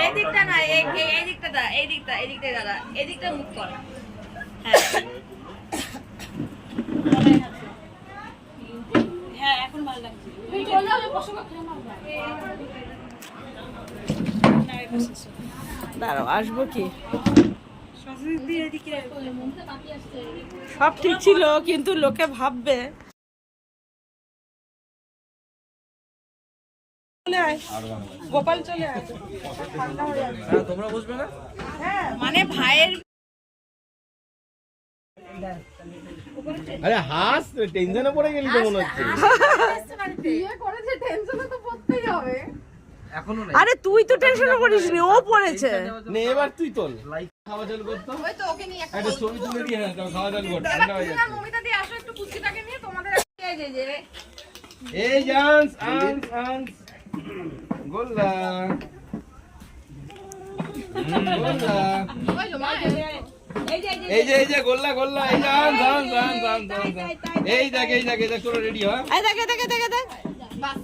এদিকটা না, এই দিকটা দাদা, এদিকটা মুখ কর। হ্যাঁ এখন ভালো লাগছে। দাঁড়াও, আসবো কি? সব ঠিক ছিল, কিন্তু লোকে ভাববে। গোপাল চলে আয়, তোমরা বুঝবে না। হ্যাঁ মানে ভাইয়ের আরে হাস, টেনশনে পড়ে গেলি তো মনে হচ্ছে। এখনো নাই। আরে তুই তো টেনশন করিস নি, ও পড়েছে। নে এবার তুই তোল। খাওয়া চালু করতো। ওই তো ওকে নিয়ে একটা ছবি তুলে দিয়ে হ্যাঁ, খাওয়া চালু কর। ঠান্ডা হয়ে যাচ্ছে। মমিতা দিয়ে আসো একটু কুচিটাকে নিয়ে তোমাদের এই জান্স আন্স গোল্লা গোল্লা এই যে গোল্লা এই জান্স এই দেখ তোরা রেডি হ। এই দেখ বাস